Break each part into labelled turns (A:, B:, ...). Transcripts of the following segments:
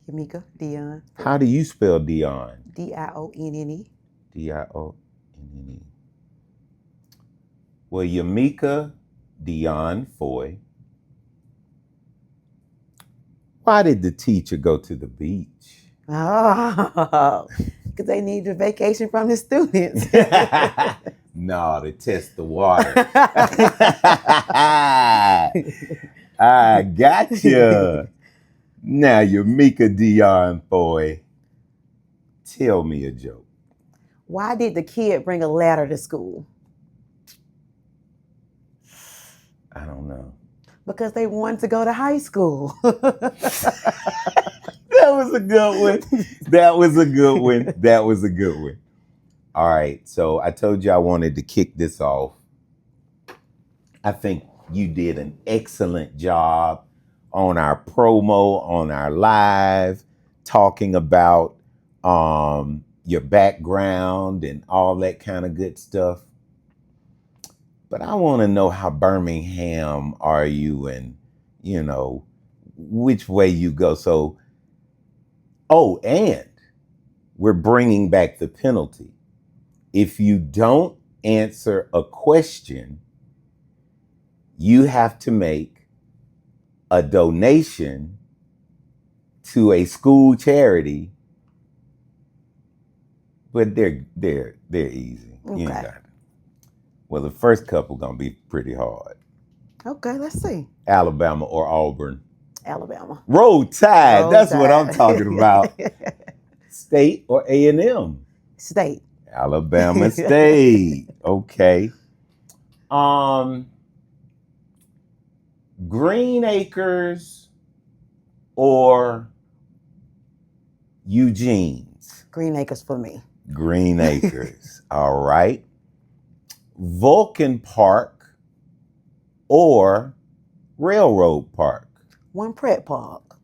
A: Yamika, Dion.
B: How do you spell Dion?
A: Dionnne.
B: Dionnne. Well, Yamika Dion Foy. Why did the teacher go to the beach?
A: Oh, because they need a vacation from the students.
B: No, to test the water. I gotcha. Now, Yamika Dion Foy, tell me a joke.
A: Why did the kid bring a ladder to school?
B: I don't know.
A: Because they wanted to go to high school.
B: That was a good one. That was a good one. That was a good one. All right. So I told you I wanted to kick this off. I think you did an excellent job on our promo, on our live, talking about your background and all that kind of good stuff. But I want to know how Birmingham are you and, which way you go. So, and we're bringing back the penalty. If you don't answer a question, you have to make a donation to a school charity. But they're easy.
A: Okay.
B: You ain't got it. Well, the first couple gonna be pretty hard.
A: Okay, let's see.
B: Alabama or Auburn?
A: Alabama.
B: Roll Tide.
A: Roll
B: That's
A: Tide.
B: what I'm talking about. State or A&M?
A: State.
B: Alabama State. Okay. Green Acres or Eugene's?
A: Green Acres for me.
B: Green Acres. All right. Vulcan Park or Railroad Park?
A: One Pratt Park.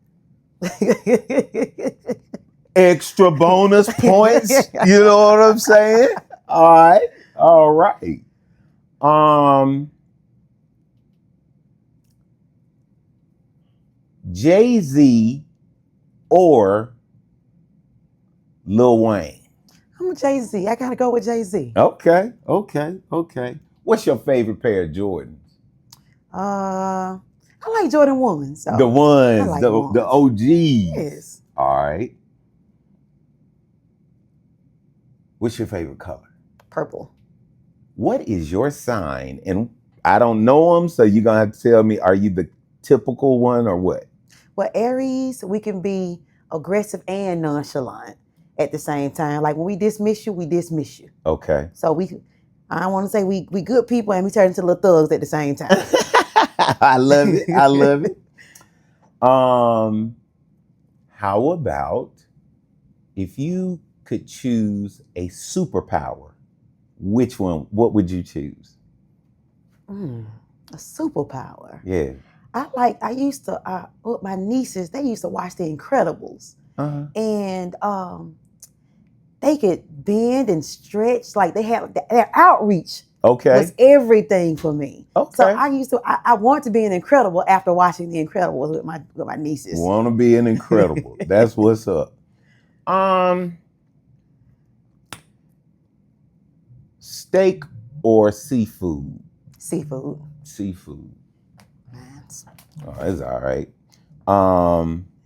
B: Extra bonus points. You know what I'm saying? All right. Jay-Z or Lil Wayne?
A: I'm a Jay-Z. I gotta go with Jay-Z.
B: Okay. What's your favorite pair of Jordans?
A: I like Jordan 1s. So
B: The ones,
A: I like
B: the
A: ones.
B: OGs.
A: Yes.
B: All right. What's your favorite color?
A: Purple.
B: What is your sign? And I don't know them, so you're going to have to tell me, are you the typical one or what?
A: Well, Aries, we can be aggressive and nonchalant at the same time. Like when we dismiss you, we dismiss you.
B: Okay.
A: So I don't want to say we good people and we turn into little thugs at the same time.
B: I love it. How about if you could choose a superpower, what would you choose?
A: A superpower.
B: Yeah.
A: I used to, with my nieces, they used to watch The Incredibles.
B: Uh-huh.
A: And they could bend and stretch. Like they had their outreach.
B: Okay.
A: Was everything for me.
B: Okay.
A: So I want to be an Incredible after watching The Incredibles with my nieces.
B: Want to be an Incredible. That's what's up. Steak or seafood?
A: Seafood.
B: Seafood.
A: Man,
B: Oh, that's all right.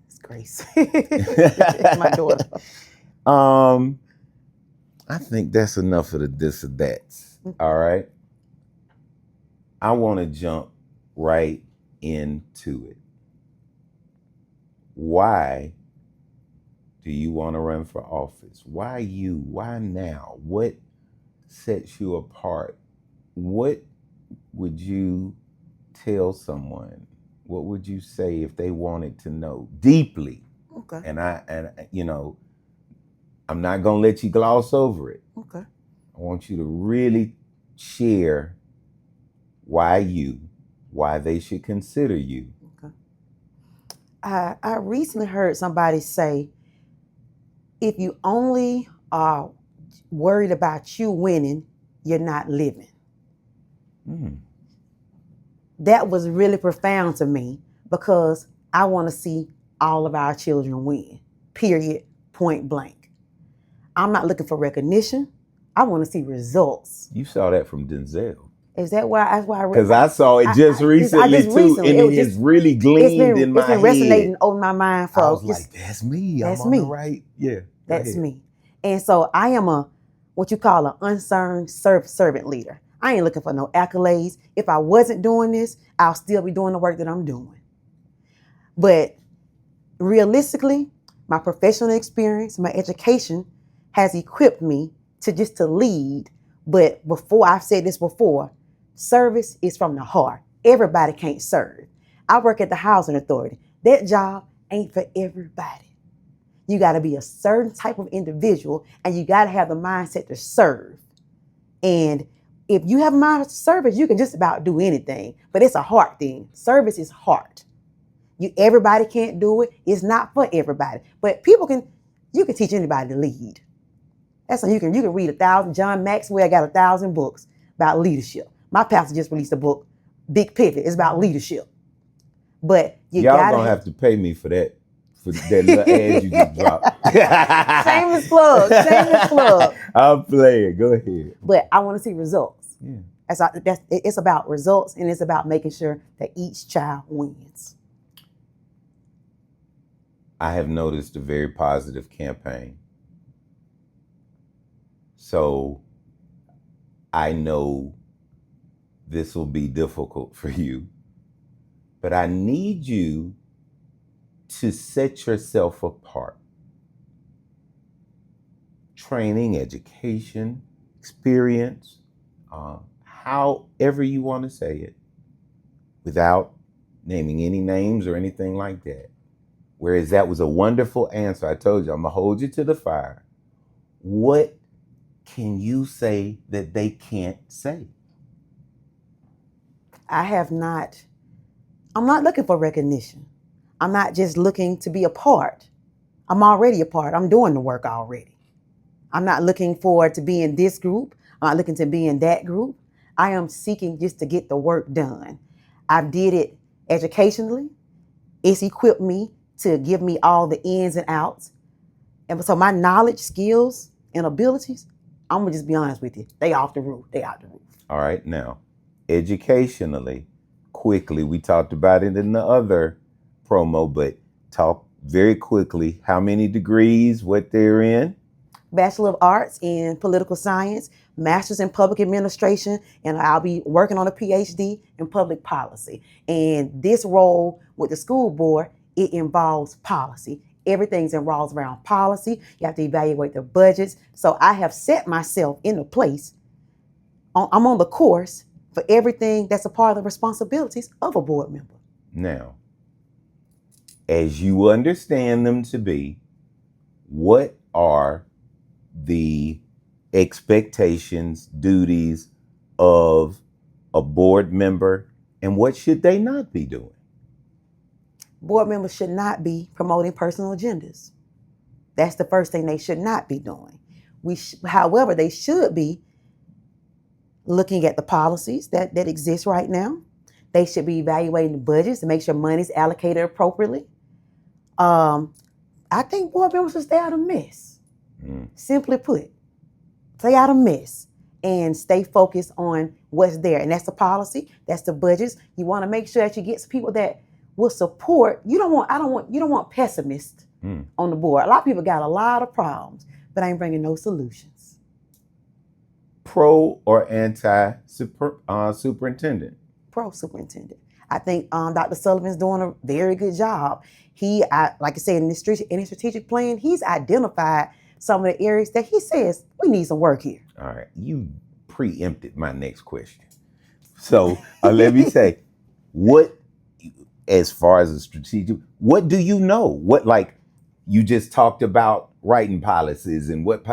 A: it's Grace. My daughter.
B: I think that's enough of the this or that's. All right. I want to jump right into it. Why do you want to run for office? Why you? Why now? What sets you apart? What would you tell someone? What would you say if they wanted to know deeply?
A: Okay.
B: And I'm not going to let you gloss over it.
A: Okay.
B: I want you to really share why they should consider you.
A: Okay. I recently heard somebody say, if you only are worried about you winning, you're not living. That was really profound to me because I want to see all of our children win. period, point blank. I'm not looking for recognition. I want to see results.
B: You saw that from Denzel.
A: Is that why? That's why
B: Because I saw it just recently too, and it has really gleamed in my head.
A: It's been resonating over my mind for.
B: I was like, "That's me. I'm on the right." Yeah,
A: that's me. And so I am what you call an unsung servant leader. I ain't looking for no accolades. If I wasn't doing this, I'll still be doing the work that I'm doing. But realistically, my professional experience, my education has equipped me to lead. But I've said this before, service is from the heart. Everybody can't serve. I work at the housing authority. That job ain't for everybody. You got to be a certain type of individual, and you got to have the mindset to serve. And if you have a mind for service, you can just about do anything. But it's a heart thing. Service is heart. Everybody can't do it. It's not for everybody. But you can teach anybody to lead. That's when you can read 1,000. John Maxwell got 1,000 books about leadership. My pastor just released a book, Big Pivot. It's about leadership. But
B: y'all gonna have to pay me for that little ad you just dropped.
A: Shameless plug.
B: I'm playing. Go ahead.
A: But I want to see results. Yeah. It's about results, and it's about making sure that each child wins.
B: I have noticed a very positive campaign. So I know this will be difficult for you, but I need you to set yourself apart. Training, education, experience, however you want to say it, without naming any names or anything like that. Whereas that was a wonderful answer. I told you, I'm going to hold you to the fire. What can you say that they can't say?
A: I'm not looking for recognition. I'm not just looking to be a part. I'm already a part. I'm doing the work already. I'm not looking forward to be in this group. I'm not looking to be in that group. I am seeking just to get the work done. I did it educationally. It's equipped me to give me all the ins and outs. And so my knowledge, skills, and abilities, I'm going to just be honest with you, they off the roof. They out the roof.
B: All right. Now, educationally, quickly, we talked about it in the other promo, but talk very quickly. How many degrees, what they're in?
A: Bachelor of Arts in Political Science, Master's in Public Administration, and I'll be working on a PhD in Public Policy. And this role with the school board, it involves policy. Everything's involves around policy. You have to evaluate the budgets. So I have set myself in a place. I'm on the course for everything that's a part of the responsibilities of a board member.
B: Now, as you understand them to be, what are the expectations, duties of a board member, and what should they not be doing?
A: Board members should not be promoting personal agendas. That's the first thing they should not be doing. However, they should be looking at the policies that exist right now. They should be evaluating the budgets to make sure money's allocated appropriately. I think board members should stay out of mess. Simply put, stay out of mess and stay focused on what's there. And that's the policy, that's the budgets. You want to make sure that you get some people that will support. You don't want pessimists on the board. A lot of people got a lot of problems, but I ain't bringing no solutions.
B: Pro or anti superintendent?
A: Pro superintendent. I think Dr. Sullivan's doing a very good job. Like I said, in his strategic plan, he's identified some of the areas that he says we need some work here.
B: All right, you preempted my next question. So let me say, what, as far as a strategic, what do you know? What, like, you just talked about writing policies, and what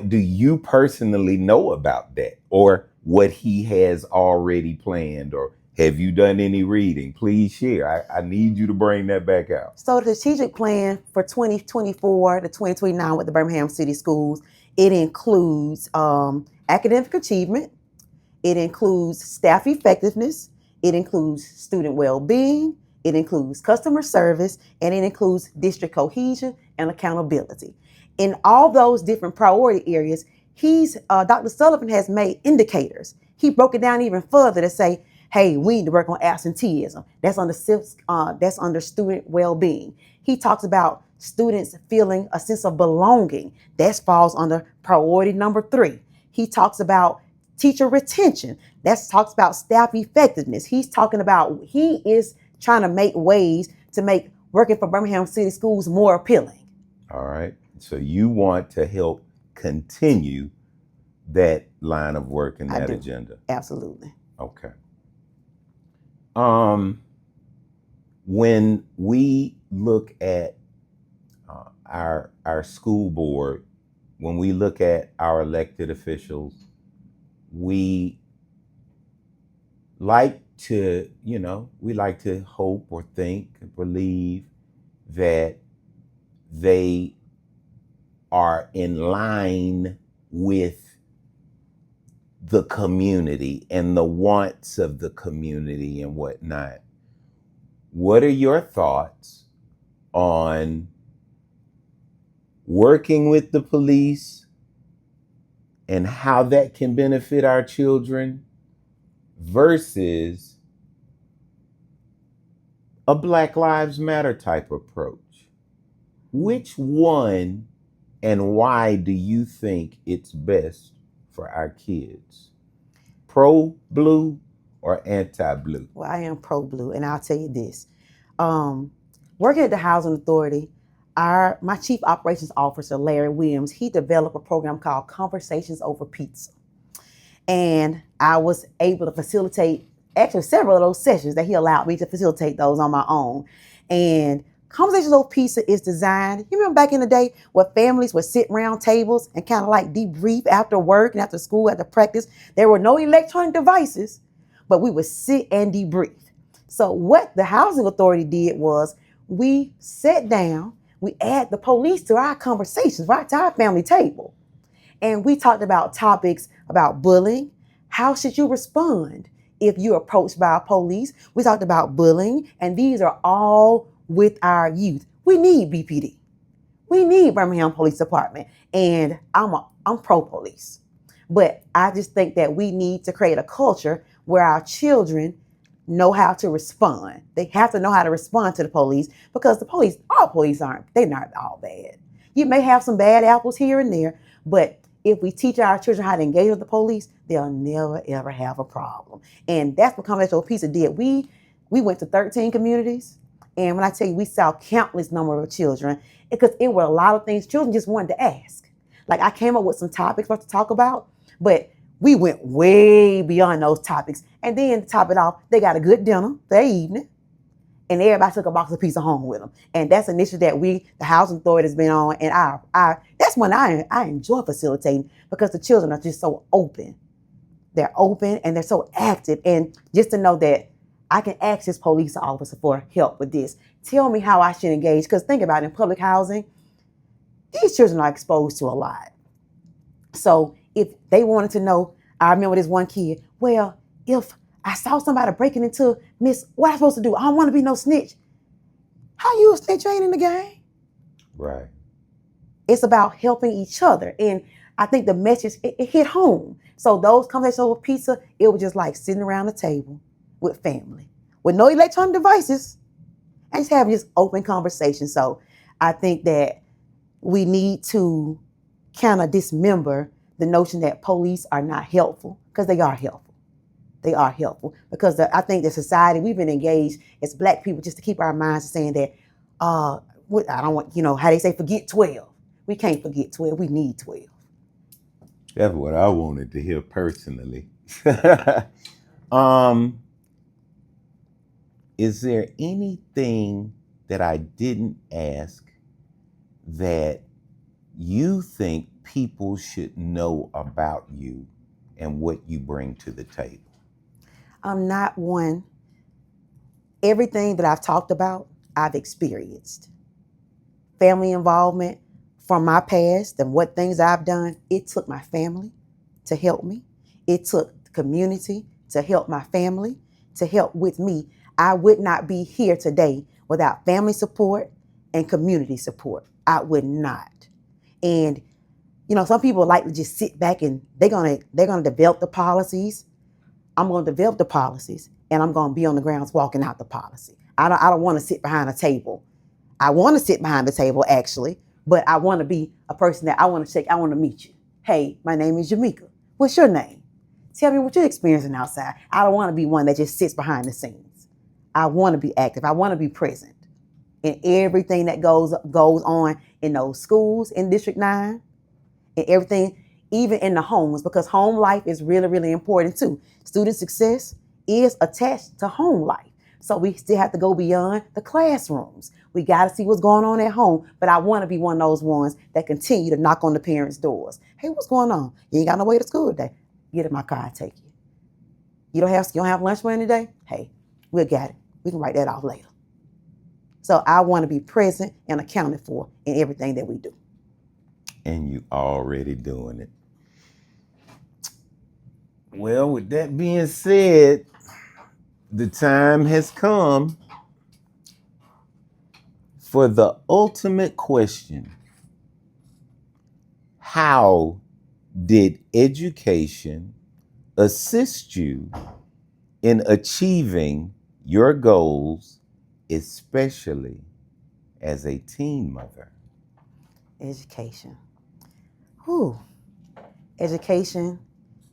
B: do you personally know about that, or what he has already planned, or have you done any reading? Please share. I need you to bring that back out.
A: So the strategic plan for 2024 to 2029 with the Birmingham City Schools, it includes academic achievement, it includes staff effectiveness, it includes student well-being, it includes customer service, and it includes district cohesion and accountability. In all those different priority areas, Dr. Sullivan has made indicators. He broke it down even further to say, hey, we need to work on absenteeism. That's under student well-being. He talks about students feeling a sense of belonging. That falls under priority number 3. He talks about teacher retention. That talks about staff effectiveness. He is trying to make ways to make working for Birmingham City Schools more appealing.
B: All right. So you want to help continue that line of work and that agenda.
A: Absolutely.
B: Okay. When we look at our school board, when we look at our elected officials, we like to, we like to hope or think, believe that they are in line with the community and the wants of the community and whatnot. What are your thoughts on working with the police and how that can benefit our children versus a Black Lives Matter type approach? Which one and why do you think it's best for our kids? Pro-blue or anti-blue?
A: Well, I am pro-blue, and I'll tell you this. Working at the Housing Authority, my Chief Operations Officer, Larry Williams, he developed a program called Conversations Over Pizza. And I was able to facilitate actually several of those sessions that he allowed me to facilitate those on my own. And Conversations Over Pizza is designed, you remember back in the day where families would sit around tables and kind of like debrief after work and after school, after practice. There were no electronic devices, but we would sit and debrief. So what the Housing Authority did was we sat down, we add the police to our conversations, right to our family table. And we talked about topics about bullying. How should you respond if you're approached by police? We talked about bullying, and these are all with our youth. We need BPD. We need Birmingham Police Department. And I'm pro-police. But I just think that we need to create a culture where our children know how to respond. They have to know how to respond to the police, because all police they're not all bad. You may have some bad apples here and there, but if we teach our children how to engage with the police, they'll never, ever have a problem. And that's what Conversation Over Pizza did. We went to 13 communities. And when I tell you, we saw countless number of children, because it were a lot of things children just wanted to ask. Like, I came up with some topics for us to talk about, but we went way beyond those topics. And then to top it off, they got a good dinner that evening, and everybody took a box of pizza home with them. And that's an initiative that the Housing Authority has been on. And that's when I enjoy facilitating, because the children are just so open. They're open and they're so active. And just to know that I can ask this police officer for help with this. Tell me how I should engage. Because think about it, in public housing, these children are exposed to a lot. So if they wanted to know, I remember this one kid, well, if I saw somebody breaking into Miss, what am I supposed to do? I don't want to be no snitch. How you a snitch? You ain't in the game.
B: Right.
A: It's about helping each other. And I think the message, it hit home. So those Conversations Over Pizza, it was just like sitting around the table with family, with no electronic devices, and just having this open conversation. So I think that we need to kind of dismember the notion that police are not helpful, because they are helpful. They are helpful, because I think the society, we've been engaged as Black people just to keep our minds saying that, I don't want, how they say, forget 12. We can't forget 12. We need 12.
B: That's what I wanted to hear personally. Is there anything that I didn't ask that you think people should know about you and what you bring to the table?
A: I'm not one. Everything that I've talked about, I've experienced. Family involvement from my past and what things I've done, it took my family to help me. It took the community to help my family, to help with me. I would not be here today without family support and community support. I would not. And some people like to just sit back and they're gonna develop the policies. I'm gonna develop the policies, and I'm gonna be on the grounds walking out the policy. I don't want to sit behind a table. I want to sit behind the table actually, but I want to be a person that I want to meet you. Hey, my name is Yamika. What's your name? Tell me what you're experiencing outside. I don't want to be one that just sits behind the scenes. I want to be active. I want to be present in everything that goes on in those schools in District 9 and everything, even in the homes, because home life is really, really important too. Student success is attached to home life. So we still have to go beyond the classrooms. We got to see what's going on at home. But I want to be one of those ones that continue to knock on the parents' doors. Hey, what's going on? You ain't got no way to school today. Get in my car and take you. You don't have lunch money today? Hey, we'll get it. We can write that off later. So I want to be present and accounted for in everything that we do.
B: And you already doing it. Well, with that being said, the time has come for the ultimate question. How did education assist you in achieving your goals, especially as a teen mother?
A: Education. Education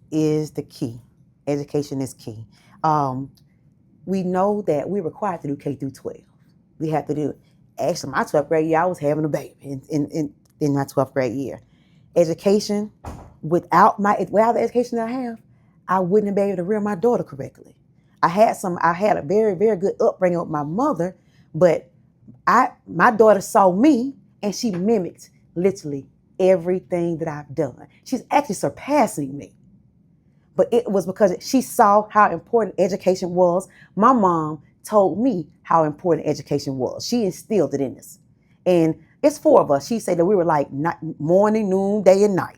A: is the key. Education is key. We know that we're required to do K through 12. We have to do it. Actually, my 12th grade year, I was having a baby in my 12th grade year. Education, without the education that I have, I wouldn't have been able to rear my daughter correctly. I had a very, very good upbringing with my mother, but my daughter saw me and she mimicked literally everything that I've done. She's actually surpassing me. But it was because she saw how important education was. My mom told me how important education was. She instilled it in us. And it's 4 of us. She said that we were like morning, noon, day, and night.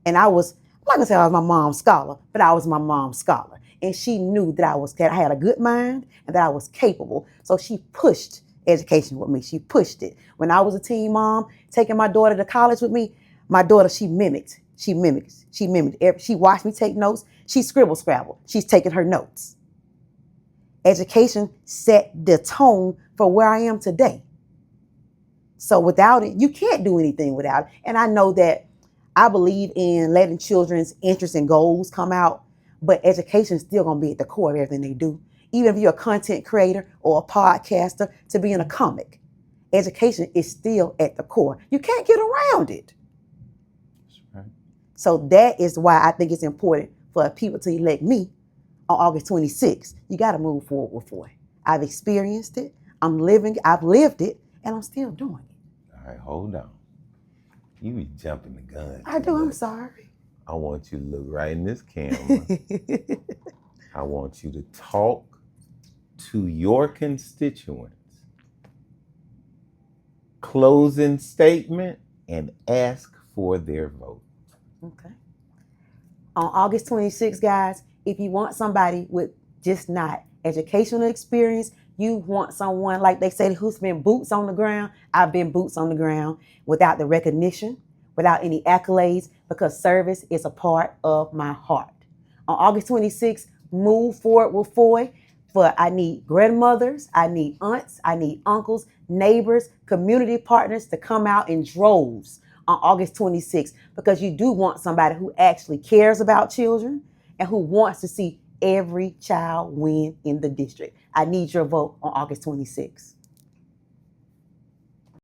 A: And I'm not gonna say I was my mom's scholar, but I was my mom's scholar. And she knew that I had a good mind and that I was capable. So she pushed education with me. She pushed it. When I was a teen mom, taking my daughter to college with me, my daughter, she mimicked. She watched me take notes. She scrabbled. She's taking her notes. Education set the tone for where I am today. So without it, you can't do anything without it. And I know that I believe in letting children's interests and goals come out, but education is still going to be at the core of everything they do. Even if you're a content creator or a podcaster, to being a comic, education is still at the core. You can't get around it. That's right. So that is why I think it's important for people to elect me on August 26th. You got to move forward with Foy. I've experienced it. I've lived it, and I'm still doing it.
B: All right, hold on. You be jumping the gun.
A: I do. I'm sorry.
B: I want you to look right in this camera. I want you to talk to your constituents. Closing statement and ask for their vote.
A: Okay. On August 26th, guys, if you want somebody with just not educational experience, you want someone, like they say, who's been boots on the ground. I've been boots on the ground without the recognition, without any accolades, because service is a part of my heart. On August 26th, move forward with Foy. But I need grandmothers, I need aunts, I need uncles, neighbors, community partners to come out in droves on August 26th, because you do want somebody who actually cares about children and who wants to see every child win in the district. I need your vote on August 26th.